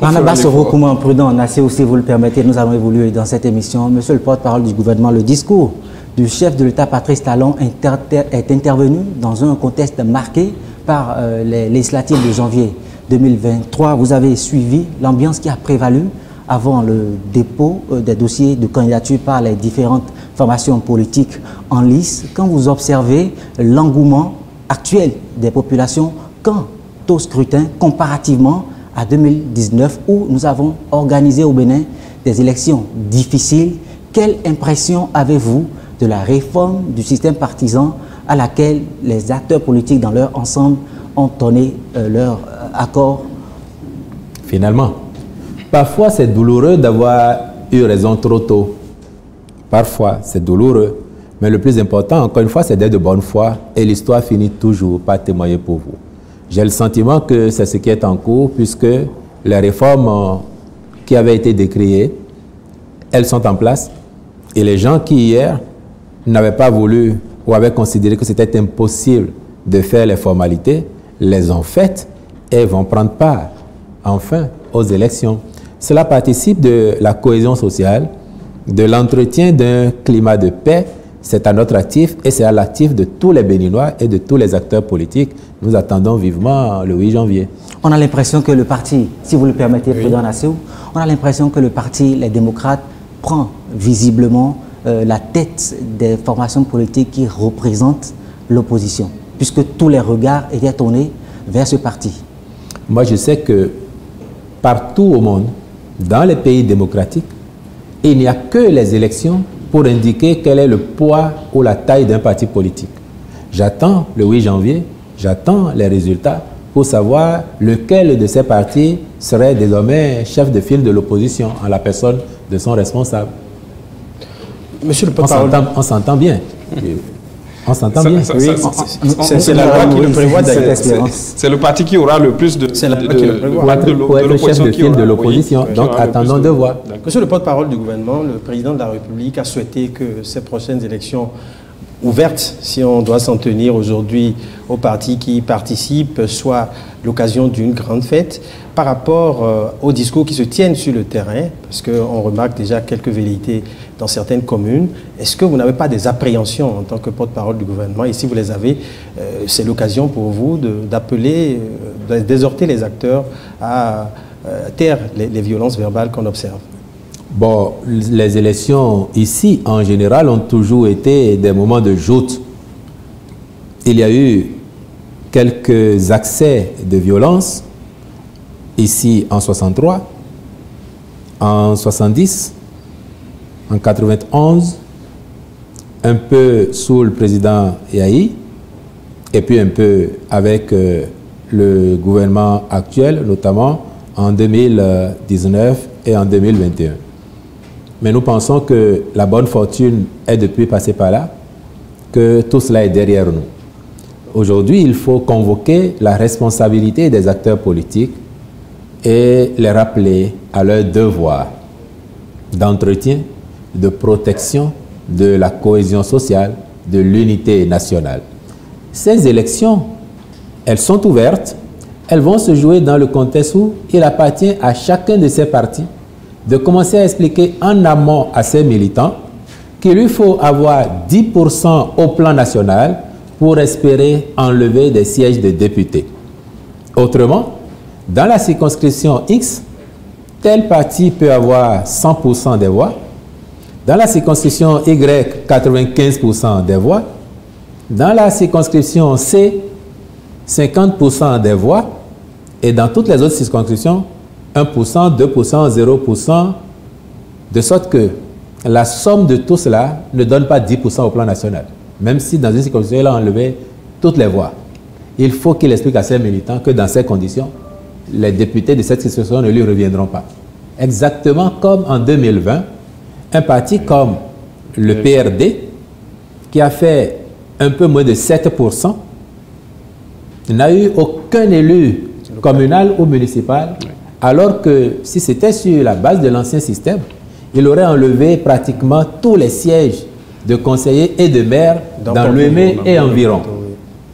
S1: Barnabas Soro-Kouma, prudent, Nassé, si vous le permettez, nous allons évoluer dans cette émission. Monsieur le porte-parole du gouvernement, le discours du chef de l'État, Patrice Talon, est intervenu dans un contexte marqué par les législatives de janvier 2023. Vous avez suivi l'ambiance qui a prévalu avant le dépôt des dossiers de candidature par les différentes formations politiques en lice. Quand vous observez l'engouement actuel des populations quant au scrutin comparativement à 2019 où nous avons organisé au Bénin des élections difficiles, quelle impression avez-vous de la réforme du système partisan à laquelle les acteurs politiques dans leur ensemble ont donné leur accord?
S2: Finalement, parfois c'est douloureux d'avoir eu raison trop tôt. Parfois c'est douloureux. Mais le plus important, encore une fois, c'est d'être de bonne foi et l'histoire finit toujours par témoigner pour vous. J'ai le sentiment que c'est ce qui est en cours puisque les réformes qui avaient été décriées, elles sont en place et les gens qui hier n'avaient pas voulu ou avaient considéré que c'était impossible de faire les formalités, les ont faites et vont prendre part enfin aux élections. Cela participe de la cohésion sociale, de l'entretien d'un climat de paix. C'est à notre actif et c'est à l'actif de tous les Béninois et de tous les acteurs politiques. Nous attendons vivement le 8 janvier.
S1: On a l'impression que le parti, si vous le permettez, Président Nassou, on a l'impression que le parti, les démocrates, prend visiblement la tête des formations politiques qui représentent l'opposition, puisque tous les regards étaient tournés vers ce parti.
S2: Moi, je sais que partout au monde, dans les pays démocratiques, il n'y a que les élections pour indiquer quel est le poids ou la taille d'un parti politique. J'attends le 8 janvier, j'attends les résultats pour savoir lequel de ces partis serait désormais chef de file de l'opposition en la personne de son responsable.
S4: Monsieur le porte-parole,
S2: on s'entend bien. On s'entend bien.
S4: C'est la loi qui le prévoit d'ailleurs.
S3: C'est le parti qui aura le plus de...
S4: C'est la loi qui le prévoit.
S2: Pour être le chef de file de l'opposition. Donc attendons de voir.
S4: Monsieur le porte-parole du gouvernement, le président de la République a souhaité que ces prochaines élections ouvertes, si on doit s'en tenir aujourd'hui aux partis qui participent, soient l'occasion d'une grande fête par rapport aux discours qui se tiennent sur le terrain, parce qu'on remarque déjà quelques velléités dans certaines communes. Est-ce que vous n'avez pas des appréhensions en tant que porte-parole du gouvernement? Et si vous les avez, c'est l'occasion pour vous d'appeler, d'exhorter les acteurs à taire les violences verbales qu'on observe.
S2: Bon, les élections ici, en général, ont toujours été des moments de joute. Il y a eu quelques accès de violence, ici en 63, en 70, en 91, un peu sous le président Yahi, et puis un peu avec le gouvernement actuel, notamment en 2019 et en 2021. Mais nous pensons que la bonne fortune est depuis passée par là, que tout cela est derrière nous. Aujourd'hui, il faut convoquer la responsabilité des acteurs politiques et les rappeler à leur devoir d'entretien, de protection de la cohésion sociale, de l'unité nationale. Ces élections, elles sont ouvertes, elles vont se jouer dans le contexte où il appartient à chacun de ces partis de commencer à expliquer en amont à ses militants qu'il lui faut avoir 10% au plan national pour espérer enlever des sièges de députés. Autrement, dans la circonscription X, tel parti peut avoir 100% des voix. Dans la circonscription Y, 95% des voix. Dans la circonscription C, 50% des voix. Et dans toutes les autres circonscriptions, 1%, 2%, 0%. De sorte que la somme de tout cela ne donne pas 10% au plan national. Même si dans une circonscription, il a enlevé toutes les voix. Il faut qu'il explique à ses militants que dans ces conditions, les députés de cette circonscription ne lui reviendront pas. Exactement comme en 2020, un parti comme le PRD, qui a fait un peu moins de 7%, n'a eu aucun élu communal ou municipal, alors que si c'était sur la base de l'ancien système, il aurait enlevé pratiquement tous les sièges de conseillers et de maires dans l'UEME et environ.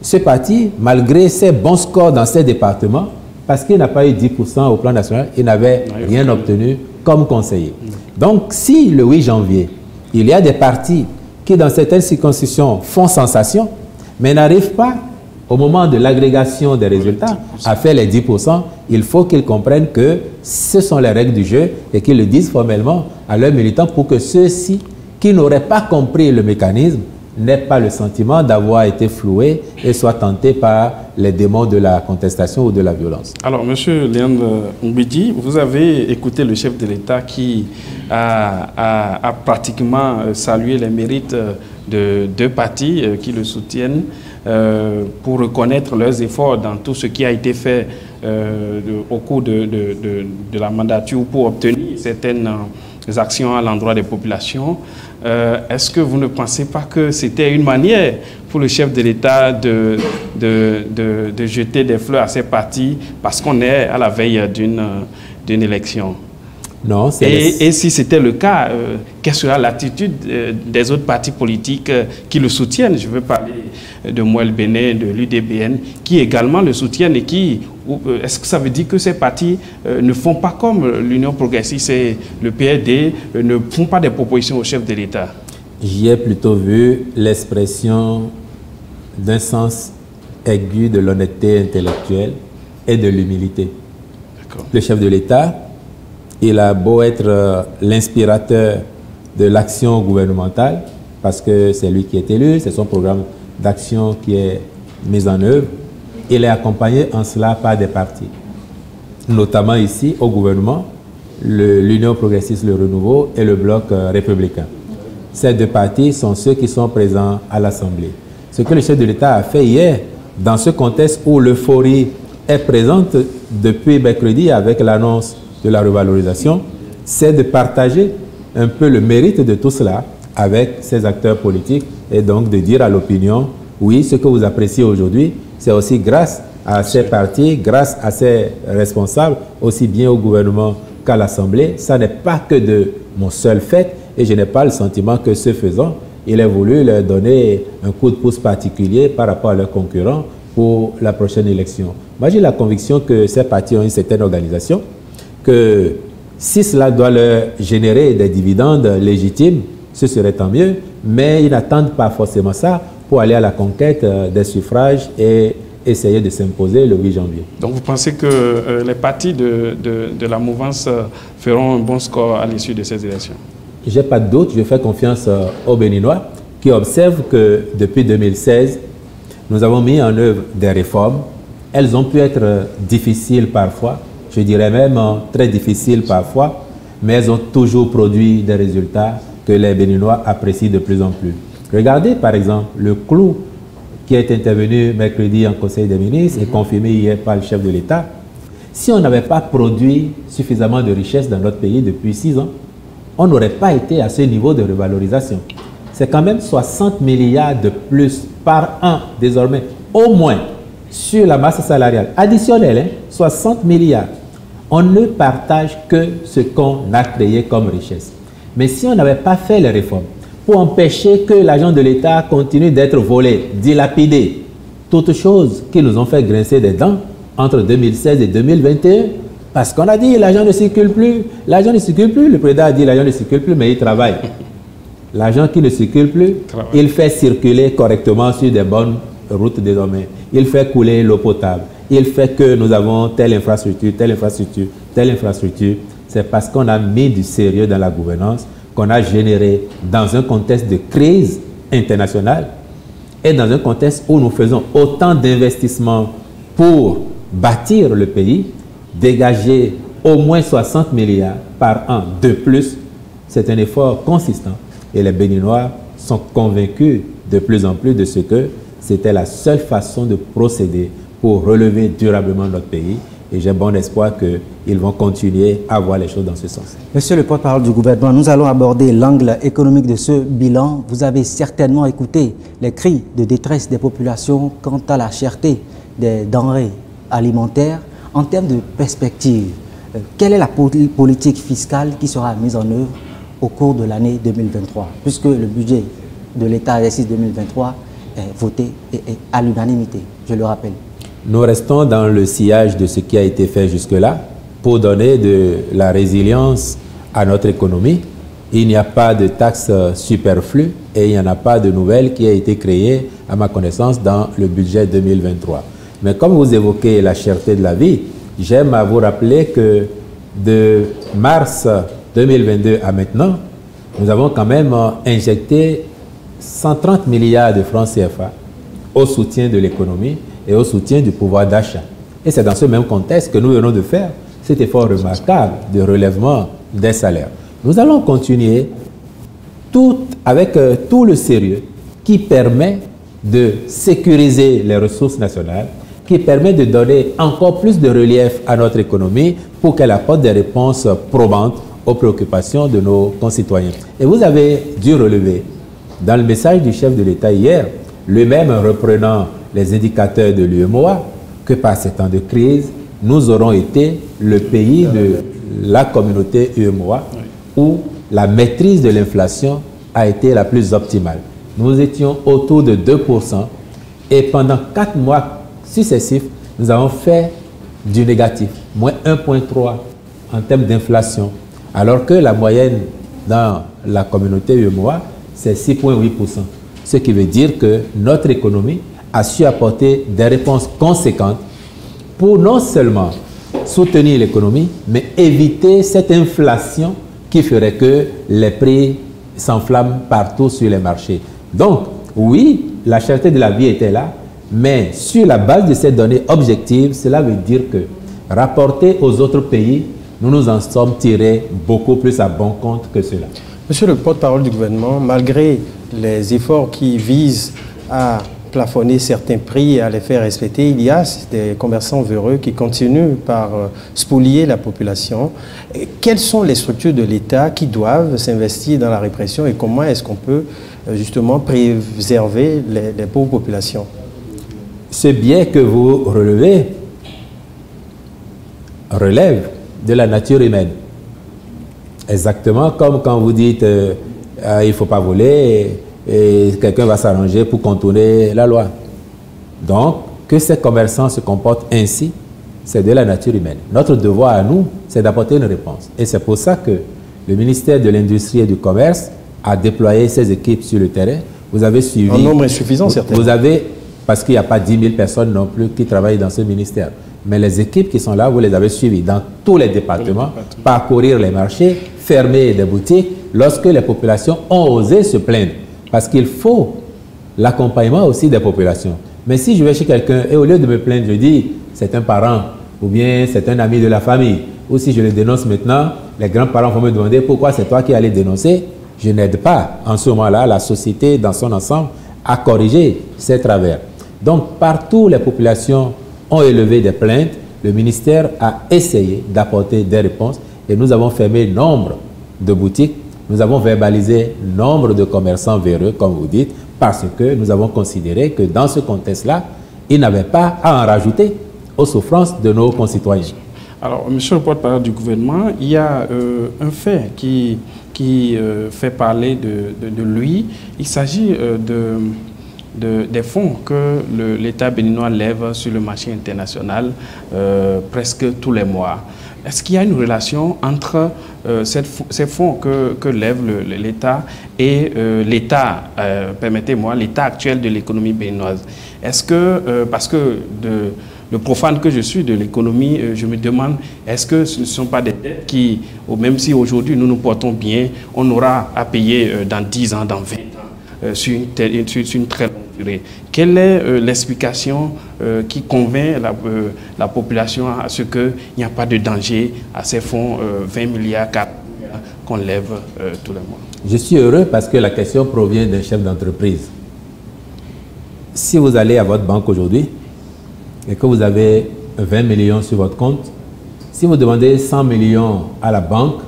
S2: Ce parti, malgré ses bons scores dans ces départements, parce qu'il n'a pas eu 10% au plan national, il n'avait rien obtenu comme conseiller. Donc, si le 8 janvier, il y a des partis qui, dans certaines circonscriptions, font sensation, mais n'arrivent pas, au moment de l'agrégation des résultats, à faire les 10%, il faut qu'ils comprennent que ce sont les règles du jeu et qu'ils le disent formellement à leurs militants pour que ceux-ci qui n'auraient pas compris le mécanisme n'aient pas le sentiment d'avoir été floués et soient tentés par les démons de la contestation ou de la violence.
S3: Alors, M. Léandre Ngoubedi, vous avez écouté le chef de l'État qui a pratiquement salué les mérites de deux partis qui le soutiennent pour reconnaître leurs efforts dans tout ce qui a été fait au cours de la mandature pour obtenir certaines actions à l'endroit des populations. Est-ce que vous ne pensez pas que c'était une manière pour le chef de l'État de jeter des fleurs à ces partis parce qu'on est à la veille d'une élection?
S2: Non,
S3: et si c'était le cas, quelle sera l'attitude des autres partis politiques qui le soutiennent? Je veux parler de Moël Béné, de l'UDBN, qui également le soutiennent et qui... Est-ce que ça veut dire que ces partis ne font pas comme l'Union progressiste et le PRD, ne font pas des propositions au chef de l'État?
S2: J'y ai plutôt vu l'expression d'un sens aigu de l'honnêteté intellectuelle et de l'humilité. Le chef de l'État, il a beau être l'inspirateur de l'action gouvernementale, parce que c'est lui qui est élu, c'est son programme d'action qui est mis en œuvre. Il est accompagné en cela par des partis, notamment ici au gouvernement, l'Union progressiste, le Renouveau et le Bloc républicain. Ces deux partis sont ceux qui sont présents à l'Assemblée. Ce que le chef de l'État a fait hier, dans ce contexte où l'euphorie est présente depuis mercredi avec l'annonce de la revalorisation, c'est de partager un peu le mérite de tout cela avec ces acteurs politiques et donc de dire à l'opinion, oui, ce que vous appréciez aujourd'hui, c'est aussi grâce à ces partis, grâce à ces responsables, aussi bien au gouvernement qu'à l'Assemblée. Ça n'est pas que de mon seul fait et je n'ai pas le sentiment que ce faisant, il a voulu leur donner un coup de pouce particulier par rapport à leurs concurrents pour la prochaine élection. Moi, j'ai la conviction que ces partis ont une certaine organisation, que si cela doit leur générer des dividendes légitimes, ce serait tant mieux, mais ils n'attendent pas forcément ça pour aller à la conquête des suffrages et essayer de s'imposer le 8 janvier.
S3: Donc vous pensez que les partis de la mouvance feront un bon score à l'issue de ces élections?
S2: Je n'ai pas de doute, je fais confiance aux Béninois qui observent que depuis 2016, nous avons mis en œuvre des réformes. Elles ont pu être difficiles parfois, je dirais même très difficiles parfois, mais elles ont toujours produit des résultats que les Béninois apprécient de plus en plus. Regardez par exemple le clou qui est intervenu mercredi en Conseil des ministres et confirmé hier par le chef de l'État, si on n'avait pas produit suffisamment de richesses dans notre pays depuis 6 ans, on n'aurait pas été à ce niveau de revalorisation. C'est quand même 60 milliards de plus par an désormais, au moins, sur la masse salariale. Additionnelle, 60 milliards. On ne partage que ce qu'on a créé comme richesse. Mais si on n'avait pas fait les réformes pour empêcher que l'argent de l'État continue d'être volé, dilapidé, toutes choses qui nous ont fait grincer des dents entre 2016 et 2021, parce qu'on a dit l'argent ne circule plus, l'argent ne circule plus, le président a dit l'argent ne circule plus, mais il travaille. L'argent qui ne circule plus, il fait circuler correctement sur des bonnes routes désormais. Il fait couler l'eau potable. Il fait que nous avons telle infrastructure, telle infrastructure, telle infrastructure. C'est parce qu'on a mis du sérieux dans la gouvernance qu'on a généré dans un contexte de crise internationale et dans un contexte où nous faisons autant d'investissements pour bâtir le pays, dégager au moins 60 milliards par an de plus. C'est un effort consistant et les Béninois sont convaincus de plus en plus de ce que c'était la seule façon de procéder pour relever durablement notre pays. Et j'ai bon espoir qu'ils vont continuer à voir les choses dans ce sens.
S1: Monsieur le porte-parole du gouvernement, nous allons aborder l'angle économique de ce bilan. Vous avez certainement écouté les cris de détresse des populations quant à la cherté des denrées alimentaires. En termes de perspective, quelle est la politique fiscale qui sera mise en œuvre au cours de l'année 2023, puisque le budget de l'État exercice 2023 est voté et à l'unanimité, je le rappelle.
S2: Nous restons dans le sillage de ce qui a été fait jusque-là pour donner de la résilience à notre économie. Il n'y a pas de taxes superflues et il n'y en a pas de nouvelles qui a été créée, à ma connaissance, dans le budget 2023. Mais comme vous évoquez la cherté de la vie, j'aime à vous rappeler que de mars 2022 à maintenant, nous avons quand même injecté 130 milliards de francs CFA au soutien de l'économie et au soutien du pouvoir d'achat. Et c'est dans ce même contexte que nous venons de faire cet effort remarquable de relèvement des salaires. Nous allons continuer avec tout le sérieux qui permet de sécuriser les ressources nationales, qui permet de donner encore plus de relief à notre économie pour qu'elle apporte des réponses probantes aux préoccupations de nos concitoyens. Et vous avez dû relever, dans le message du chef de l'État hier, lui-même reprenant les indicateurs de l'UEMOA, que par ces temps de crise, nous aurons été le pays de la communauté UEMOA où la maîtrise de l'inflation a été la plus optimale. Nous étions autour de 2% et pendant 4 mois successifs, nous avons fait du négatif, moins 1,3 en termes d'inflation, alors que la moyenne dans la communauté UEMOA, c'est 6,8%. Ce qui veut dire que notre économie a su apporter des réponses conséquentes pour non seulement soutenir l'économie, mais éviter cette inflation qui ferait que les prix s'enflamment partout sur les marchés. Donc, oui, la cherté de la vie était là, mais sur la base de ces données objectives, cela veut dire que, rapporté aux autres pays, nous nous en sommes tirés beaucoup plus à bon compte que cela.
S4: Monsieur le porte-parole du gouvernement, malgré les efforts qui visent à plafonner certains prix et à les faire respecter, il y a des commerçants véreux qui continuent par spolier la population. Et quelles sont les structures de l'État qui doivent s'investir dans la répression et comment est-ce qu'on peut justement préserver les pauvres populations?
S2: Ce biais que vous relevez relève de la nature humaine. Exactement comme quand vous dites il ne faut pas voler et quelqu'un va s'arranger pour contourner la loi. Donc, que ces commerçants se comportent ainsi, c'est de la nature humaine. Notre devoir à nous, c'est d'apporter une réponse. Et c'est pour ça que le ministère de l'Industrie et du Commerce a déployé ses équipes sur le terrain. Vous avez suivi...
S4: Un nombre insuffisant, certainement.
S2: Vous avez, parce qu'il n'y a pas 10 000 personnes non plus qui travaillent dans ce ministère. Mais les équipes qui sont là, vous les avez suivies dans tous les départements, parcourir les marchés, fermer des boutiques, lorsque les populations ont osé se plaindre. Parce qu'il faut l'accompagnement aussi des populations. Mais si je vais chez quelqu'un et au lieu de me plaindre, je dis c'est un parent ou bien c'est un ami de la famille, ou si je le dénonce maintenant, les grands-parents vont me demander pourquoi c'est toi qui allais dénoncer. Je n'aide pas en ce moment-là la société dans son ensemble à corriger ses travers. Donc, partout, les populations ont élevé des plaintes. Le ministère a essayé d'apporter des réponses et nous avons fermé nombre de boutiques. Nous avons verbalisé nombre de commerçants véreux, comme vous dites, parce que nous avons considéré que dans ce contexte-là, ils n'avaient pas à en rajouter aux souffrances de nos concitoyens.
S3: Alors, monsieur le porte-parole du gouvernement, il y a un fait qui fait parler de lui. Il s'agit des fonds que l'État béninois lève sur le marché international presque tous les mois. Est-ce qu'il y a une relation entre ces fonds que lève l'État et l'État, permettez-moi, l'État actuel de l'économie béninoise? Est-ce que, parce que le profane que je suis de l'économie, je me demande, est-ce que ce ne sont pas des dettes qui, même si aujourd'hui nous nous portons bien, on aura à payer dans 10 ans, dans 20 ans, sur une très longue durée? Quelle est l'explication qui convainc la population à ce qu'il n'y a pas de danger à ces fonds 20 milliards, 4 milliards qu'on lève tous les mois?
S2: Je suis heureux parce que la question provient d'un chef d'entreprise. Si vous allez à votre banque aujourd'hui et que vous avez 20 millions sur votre compte, si vous demandez 100 millions à la banque,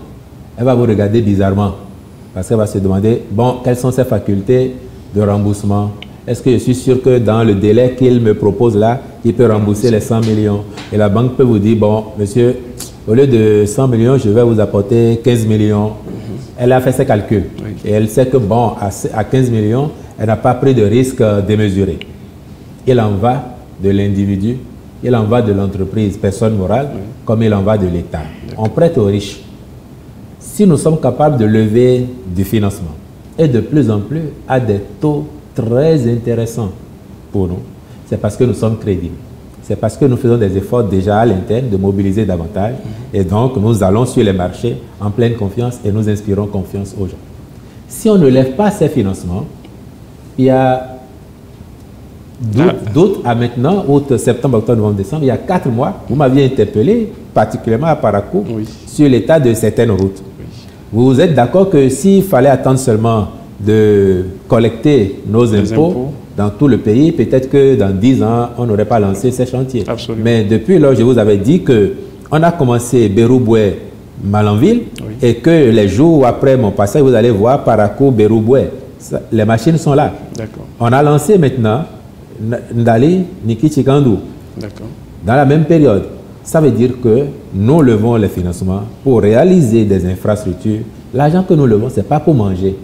S2: elle va vous regarder bizarrement parce qu'elle va se demander, bon, quelles sont ses facultés de remboursement? Est-ce que je suis sûr que dans le délai qu'il me propose là, il peut rembourser les 100 millions? Et la banque peut vous dire, bon, monsieur, au lieu de 100 millions, je vais vous apporter 15 millions. Elle a fait ses calculs.
S3: Oui.
S2: Et elle sait que, bon, à 15 millions, elle n'a pas pris de risque démesuré. Il en va de l'individu, il en va de l'entreprise, personne morale, comme il en va de l'État. On prête aux riches. Si nous sommes capables de lever du financement, et de plus en plus à des taux très intéressants pour nous, c'est parce que nous sommes crédibles. C'est parce que nous faisons des efforts déjà à l'interne de mobiliser davantage. Et donc, nous allons sur les marchés en pleine confiance et nous inspirons confiance aux gens. Si on ne lève pas ces financements, il y a d'autres à maintenant, août, septembre, octobre, novembre, décembre, il y a 4 mois, vous m'aviez interpellé, particulièrement à Parakou, sur l'état de certaines routes. Oui. Vous êtes d'accord que s'il fallait attendre seulement de collecter nos impôts dans tout le pays, peut-être que dans 10 ans, on n'aurait pas lancé ces chantiers.
S3: Absolument.
S2: Mais depuis lors, je vous avais dit qu'on a commencé Bérouboué, Malanville, et que les jours après mon passage, vous allez voir Parakou, Bérouboué. Les machines sont là. On a lancé maintenant Ndali, Niki Chikandou. Dans la même période. Ça veut dire que nous levons les financements pour réaliser des infrastructures. L'argent que nous levons, ce n'est pas pour manger.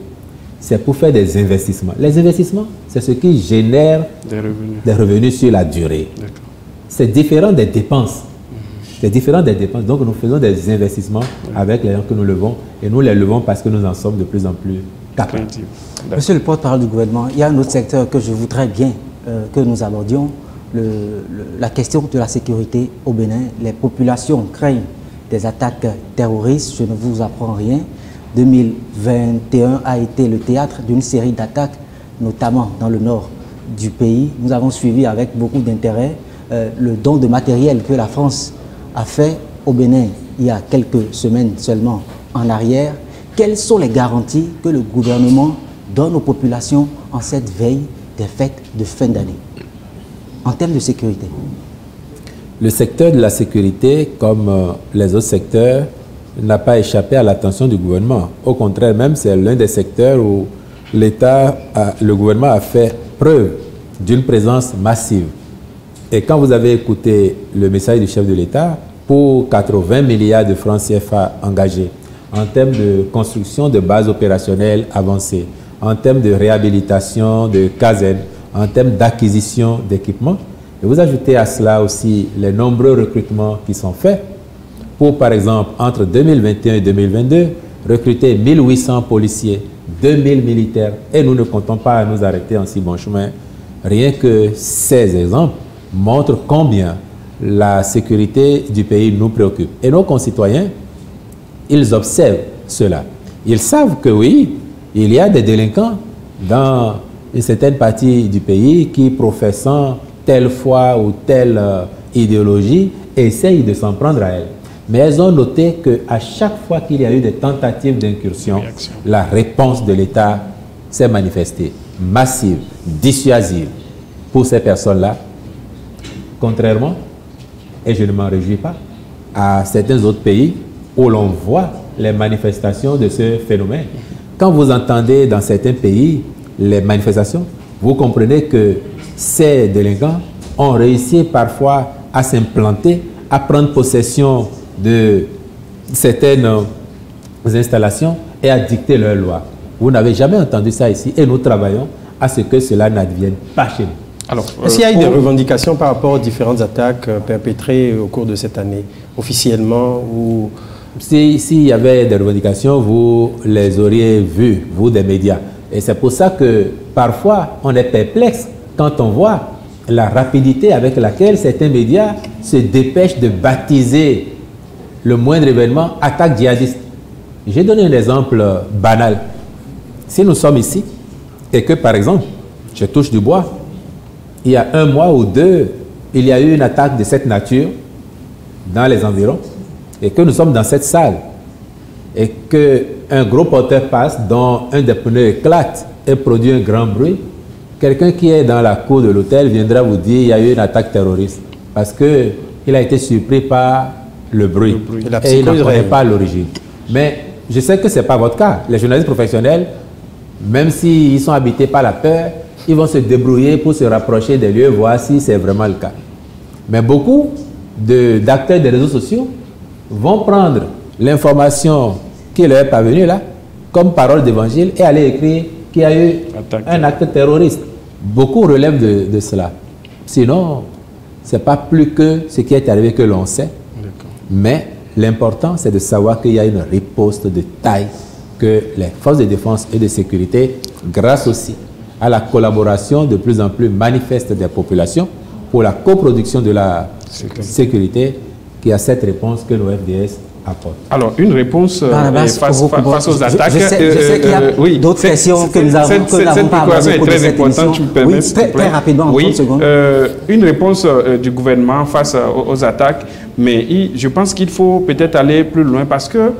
S2: C'est pour faire des investissements. Les investissements, c'est ce qui génère des revenus sur la durée. C'est différent des dépenses. C'est différent des dépenses. Donc, nous faisons des investissements avec les gens que nous levons. Et nous les levons parce que nous en sommes de plus en plus capables.
S1: Monsieur le porte-parole du gouvernement, il y a un autre secteur que je voudrais bien que nous abordions. La question de la sécurité au Bénin. Les populations craignent des attaques terroristes. Je ne vous apprends rien. 2021 a été le théâtre d'une série d'attaques, notamment dans le nord du pays. Nous avons suivi avec beaucoup d'intérêt le don de matériel que la France a fait au Bénin il y a quelques semaines seulement en arrière. Quelles sont les garanties que le gouvernement donne aux populations en cette veille des fêtes de fin d'année en termes de sécurité?
S2: Le secteur de la sécurité, comme les autres secteurs, n'a pas échappé à l'attention du gouvernement. Au contraire, même c'est l'un des secteurs où le gouvernement a fait preuve d'une présence massive. Et quand vous avez écouté le message du chef de l'État, pour 80 milliards de francs CFA engagés en termes de construction de bases opérationnelles avancées, en termes de réhabilitation de casernes, en termes d'acquisition d'équipements, et vous ajoutez à cela aussi les nombreux recrutements qui sont faits pour, par exemple, entre 2021 et 2022, recruter 1800 policiers, 2000 militaires, et nous ne comptons pas à nous arrêter en si bon chemin. Rien que ces exemples montrent combien la sécurité du pays nous préoccupe. Et nos concitoyens, ils observent cela. Ils savent que oui, il y a des délinquants dans une certaine partie du pays qui, professant telle foi ou telle idéologie, essayent de s'en prendre à elle. Mais elles ont noté qu'à chaque fois qu'il y a eu des tentatives d'incursion, la réponse de l'État s'est manifestée, massive, dissuasive. pour ces personnes-là. Contrairement, et je ne m'en réjouis pas, à certains autres pays où l'on voit les manifestations de ce phénomène. Quand vous entendez dans certains pays les manifestations, vous comprenez que ces délinquants ont réussi parfois à s'implanter, à prendre possession de certaines installations et à dicter leurs lois. Vous n'avez jamais entendu ça ici et nous travaillons à ce que cela n'advienne pas chez nous.
S4: Alors, est-ce qu'il y a eu des revendications par rapport aux différentes attaques perpétrées au cours de cette année, officiellement ou...
S2: S'il y avait des revendications, vous les auriez vues, vous des médias. Et c'est pour ça que parfois on est perplexe quand on voit la rapidité avec laquelle certains médias se dépêchent de baptiser le moindre événement attaque djihadiste. J'ai donné un exemple banal. Si nous sommes ici et que par exemple, je touche du bois, il y a 1 mois ou 2, il y a eu une attaque de cette nature dans les environs et que nous sommes dans cette salle et qu'un gros porteur passe dont un des pneus éclate et produit un grand bruit, quelqu'un qui est dans la cour de l'hôtel viendra vous dire qu'il y a eu une attaque terroriste parce qu'il a été surpris par le bruit et il ne connaît pas l'origine. Mais je sais que ce n'est pas votre cas. Les journalistes professionnels, même s'ils sont habités par la peur, ils vont se débrouiller pour se rapprocher des lieux, voir si c'est vraiment le cas. Mais beaucoup d'acteurs des réseaux sociaux vont prendre l'information qui leur est parvenue là, comme parole d'évangile, et aller écrire qu'il y a eu un acte terroriste. Beaucoup relèvent de cela. Sinon, ce n'est pas plus que ce qui est arrivé que l'on sait. Mais l'important, c'est de savoir qu'il y a une riposte de taille que les forces de défense et de sécurité, grâce aussi à la collaboration de plus en plus manifeste des populations pour la coproduction de la sécurité, qui a cette réponse que nos FDS apportent.
S3: Alors, une réponse face aux attaques.
S1: Je sais qu'il y a d'autres questions que nous avons pas abordées.
S3: Cette déclaration est très importante, tu me permets.
S1: Oui, très rapidement, en 30 secondes.
S3: Une réponse du gouvernement face aux attaques, mais je pense qu'il faut peut-être aller plus loin parce que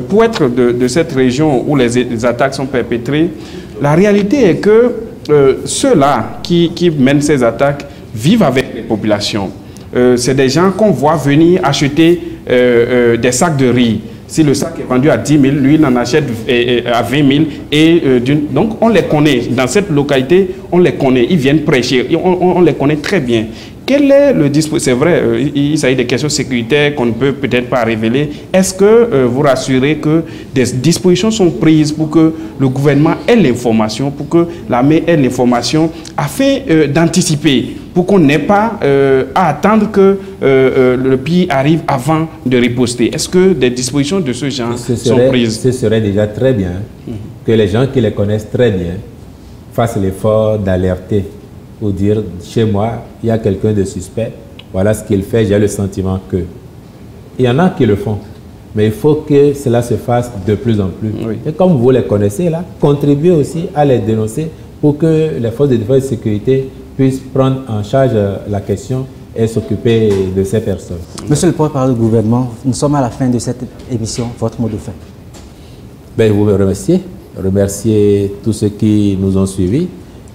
S3: pour être de cette région où les attaques sont perpétrées, la réalité est que ceux-là qui mènent ces attaques vivent avec les populations. C'est des gens qu'on voit venir acheter des sacs de riz. Si le sac est vendu à 10 000, lui, il en achète à 20 000. Donc, on les connaît. Dans cette localité, on les connaît. Ils viennent prêcher. On les connaît très bien. Quel est le dispositif? C'est vrai, il s'agit des questions sécuritaires qu'on ne peut peut-être pas révéler. Est-ce que vous rassurez que des dispositions sont prises pour que le gouvernement ait l'information, pour que l'armée ait l'information, afin d'anticiper, pour qu'on n'ait pas à attendre que le pays arrive avant de riposter? Est-ce que des dispositions de ce genre sont prises?
S2: Ce serait déjà très bien que les gens qui les connaissent très bien fassent l'effort d'alerter ou dire, chez moi, il y a quelqu'un de suspect, voilà ce qu'il fait, j'ai le sentiment que... Il y en a qui le font, mais il faut que cela se fasse de plus en plus. Oui. Et comme vous les connaissez là, contribuez aussi à les dénoncer pour que les forces de défense et de sécurité puissent prendre en charge la question et s'occuper de ces personnes.
S1: Monsieur le porte-parole du gouvernement, nous sommes à la fin de cette émission. Votre mot de fin?
S2: Ben, vous me remercier tous ceux qui nous ont suivis.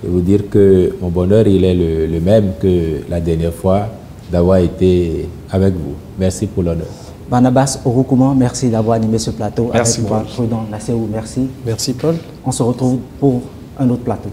S2: Et vous dire que mon bonheur, il est le même que la dernière fois d'avoir été avec vous. Merci pour l'honneur.
S1: Barnabas Oroukouman, merci d'avoir animé ce plateau.
S3: Merci,
S1: avec moi, Prudent Nasserou, merci.
S4: Merci, Paul.
S1: On se retrouve pour un autre plateau.